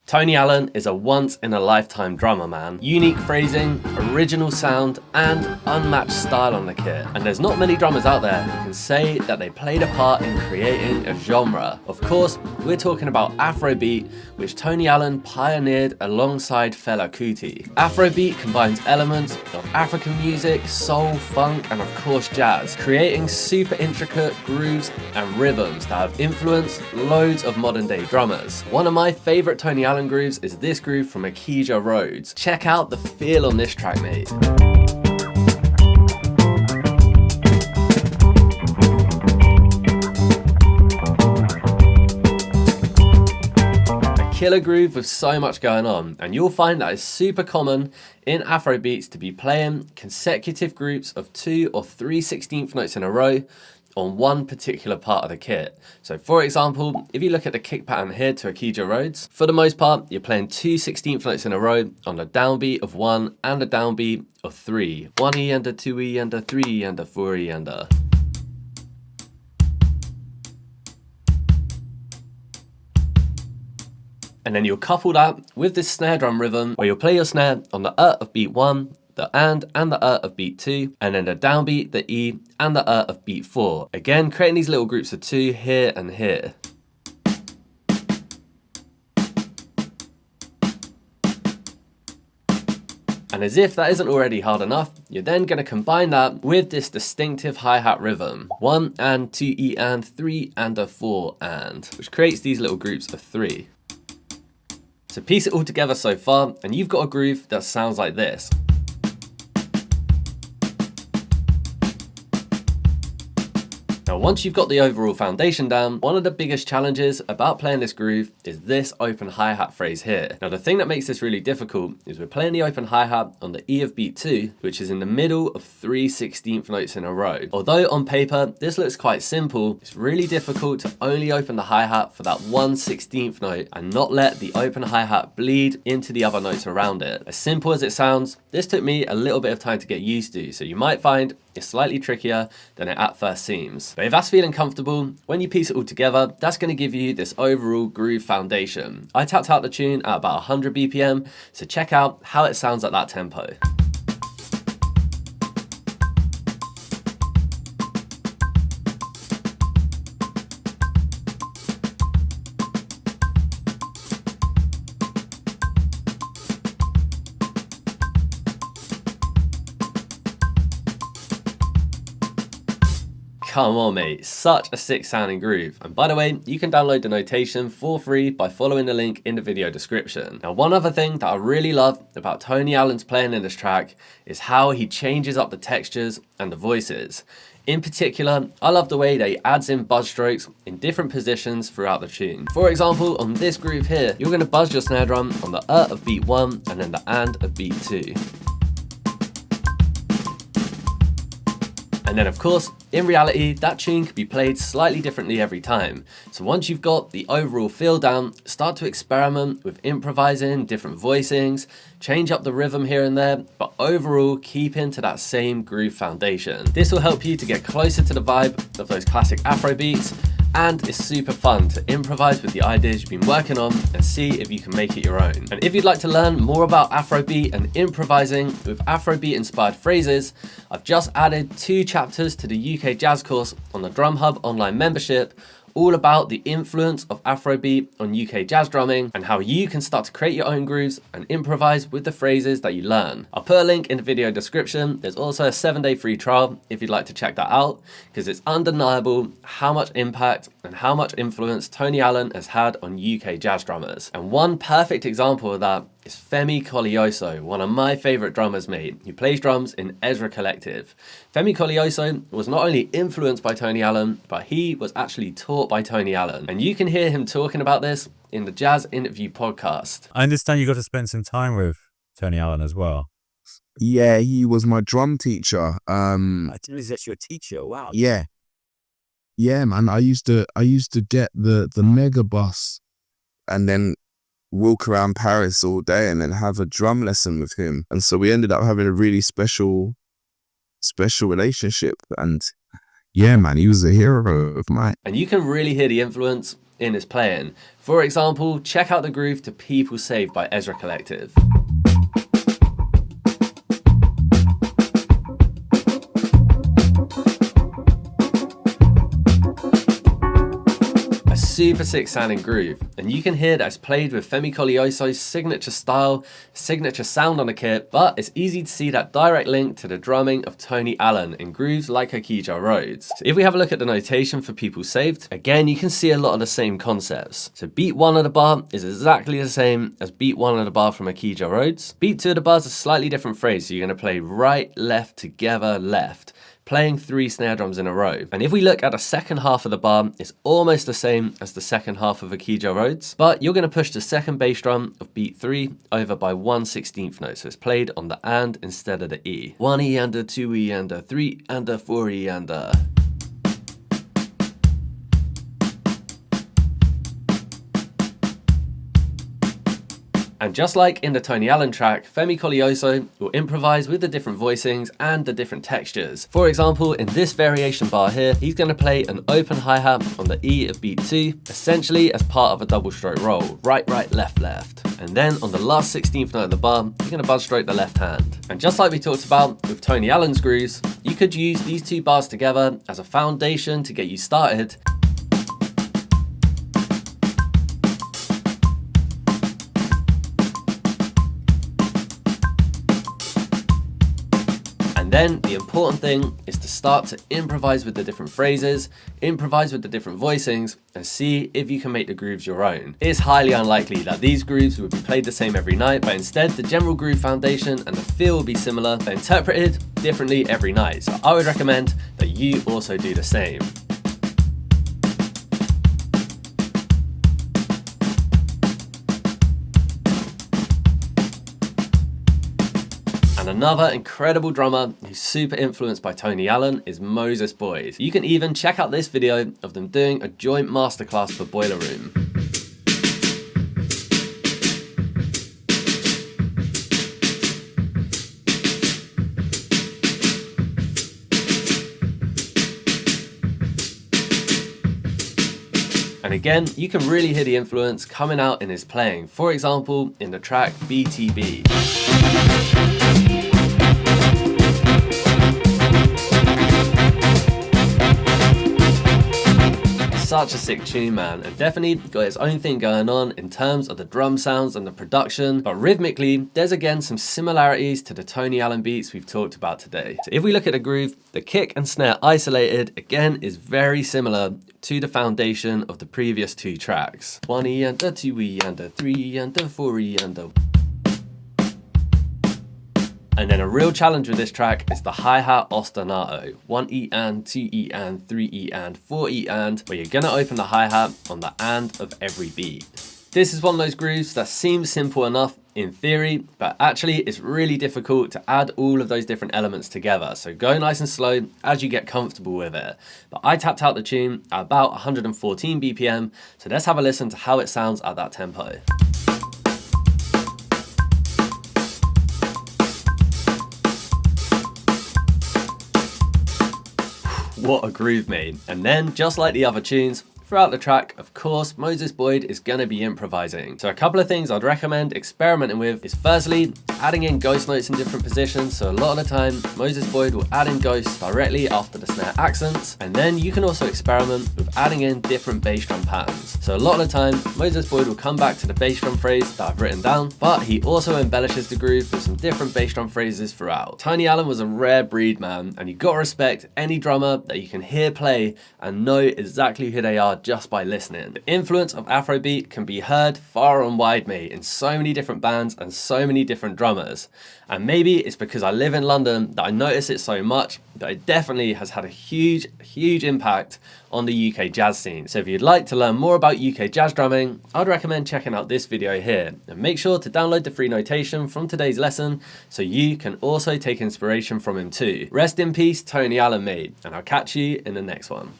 Tony Allen is a once-in-a-lifetime drummer, man. Unique phrasing, original sound, and unmatched style on the kit. And there's not many drummers out there who can say that they played a part in creating a genre. Of course, we're talking about Afrobeat, which Tony Allen pioneered alongside Fela Kuti. Afrobeat combines elements of African music, soul, funk, and of course jazz, creating super intricate grooves and rhythms that have influenced loads of modern-day drummers. One of my favorite Tony Allen grooves is this groove from Ikeja Rhodes. Check out the feel on this track, mate. A killer groove with so much going on, and you'll find that it's super common in Afrobeats to be playing consecutive groups of 2 or 3 16th notes in a row on one particular part of the kit. So for example, if you look at the kick pattern here to Ikeja Rhodes, for the most part, you're playing 2 16th notes in a row on a downbeat of 1 and a downbeat of 3. 1E and a 2E and a 3 and a 4E and a. And then you'll couple that with this snare drum rhythm where you'll play your snare on the of beat 1, the and the of beat 2, and then the downbeat, the E, and the of beat 4. Again, creating these little groups of 2 here and here. And as if that isn't already hard enough, you're then going to combine that with this distinctive hi-hat rhythm. 1 and 2E and 3 and a 4 and, which creates these little groups of 3. So piece it all together so far, and you've got a groove that sounds like this. Now, once you've got the overall foundation down, one of the biggest challenges about playing this groove is this open hi-hat phrase here. Now, the thing that makes this really difficult is we're playing the open hi-hat on the E of beat 2, which is in the middle of 3 16th notes in a row. Although on paper, this looks quite simple, it's really difficult to only open the hi-hat for that 1 16th note and not let the open hi-hat bleed into the other notes around it. As simple as it sounds, this took me a little bit of time to get used to, so you might find it's slightly trickier than it at first seems. But if that's feeling comfortable, when you piece it all together, that's going to give you this overall groove foundation. I tapped out the tune at about 100 BPM, so check out how it sounds at that tempo. Come on, mate, such a sick sounding groove. And by the way, you can download the notation for free by following the link in the video description. Now, one other thing that I really love about Tony Allen's playing in this track is how he changes up the textures and the voices. In particular, I love the way that he adds in buzz strokes in different positions throughout the tune. For example, on this groove here, you're going to buzz your snare drum on the of beat 1 and then the and of beat 2. And then of course, in reality, that tune could be played slightly differently every time. So once you've got the overall feel down, start to experiment with improvising, different voicings, change up the rhythm here and there, but overall keep into that same groove foundation. This will help you to get closer to the vibe of those classic Afro beats, and it's super fun to improvise with the ideas you've been working on and see if you can make it your own. And if you'd like to learn more about Afrobeat and improvising with Afrobeat inspired phrases, I've just added 2 chapters to the UK Jazz course on the Drum Hub online membership, all about the influence of Afrobeat on UK jazz drumming and how you can start to create your own grooves and improvise with the phrases that you learn. I'll put a link in the video description. There's also a 7-day free trial if you'd like to check that out, because it's undeniable how much impact and how much influence Tony Allen has had on UK jazz drummers. And one perfect example of that is Femi Koleoso, one of my favourite drummers, mate, who plays drums in Ezra Collective. Femi Koleoso was not only influenced by Tony Allen, but he was actually taught by Tony Allen. And you can hear him talking about this in the Jazz Interview podcast. I understand you got to spend some time with Tony Allen as well. Yeah, he was my drum teacher. I didn't realize that's your teacher. Wow. Yeah. Yeah, man. I used to get the mega bus and then walk around Paris all day and then have a drum lesson with him. And so we ended up having a really special relationship. And yeah, man, he was a hero of mine. And you can really hear the influence in his playing. For example, check out the groove to People Saved by Ezra Collective. Super sick sounding groove, and you can hear that it's played with Femi Koleoso's signature style, signature sound on the kit, but it's easy to see that direct link to the drumming of Tony Allen in grooves like Ikeja Roads. So if we have a look at the notation for People Saved, again you can see a lot of the same concepts. So beat 1 of the bar is exactly the same as beat 1 of the bar from Ikeja Roads. Beat 2 of the bar is a slightly different phrase, so you're going to play right, left, together, left, playing 3 snare drums in a row. And if we look at the second half of the bar, it's almost the same as the second half of Ikeja Roads, but you're gonna push the second bass drum of beat 3 over by 1/16 note. So it's played on the and instead of the E. 1 E and a 2 E and a 3 and a 4 E and a. And just like in the Tony Allen track, Femi Koleoso will improvise with the different voicings and the different textures. For example, in this variation bar here, he's going to play an open hi-hat on the E of beat 2, essentially as part of a double stroke roll, right, right, left, left. And then on the last 16th note of the bar, you're going to buzz stroke the left hand. And just like we talked about with Tony Allen's grooves, you could use these 2 bars together as a foundation to get you started. And then the important thing is to start to improvise with the different phrases, improvise with the different voicings, and see if you can make the grooves your own. It's highly unlikely that these grooves would be played the same every night, but instead the general groove foundation and the feel will be similar, but interpreted differently every night. So I would recommend that you also do the same. Another incredible drummer who's super influenced by Tony Allen is Moses Boyd. You can even check out this video of them doing a joint masterclass for Boiler Room. And again, you can really hear the influence coming out in his playing. For example, in the track BTB. Such a sick tune, man, and definitely got its own thing going on in terms of the drum sounds and the production, but rhythmically there's again some similarities to the Tony Allen beats we've talked about today. So if we look at the groove, the kick and snare isolated again is very similar to the foundation of the previous 2 tracks. 1 E and a 2 E and a 3 E and a 4 E and a. And then a real challenge with this track is the hi-hat ostinato. 1 E and, 2 E and, 3 E and, 4 E and, where you're gonna open the hi-hat on the and of every beat. This is one of those grooves that seems simple enough in theory, but actually it's really difficult to add all of those different elements together. So go nice and slow as you get comfortable with it. But I tapped out the tune at about 114 BPM, so let's have a listen to how it sounds at that tempo. What a groove, mate. And then, just like the other tunes, throughout the track, of course, Moses Boyd is gonna be improvising. So a couple of things I'd recommend experimenting with is firstly, adding in ghost notes in different positions. So a lot of the time, Moses Boyd will add in ghosts directly after the snare accents. And then you can also experiment with adding in different bass drum patterns. So a lot of the time, Moses Boyd will come back to the bass drum phrase that I've written down, but he also embellishes the groove with some different bass drum phrases throughout. Tony Allen was a rare breed, man, and you gotta respect any drummer that you can hear play and know exactly who they are just by listening. The influence of Afrobeat can be heard far and wide, mate, in so many different bands and so many different drummers. And maybe it's because I live in London that I notice it so much, but it definitely has had a huge impact on the UK jazz scene. So if you'd like to learn more about UK jazz drumming, I'd recommend checking out this video here. And make sure to download the free notation from today's lesson so you can also take inspiration from him too. Rest in peace, Tony Allen, mate, and I'll catch you in the next one.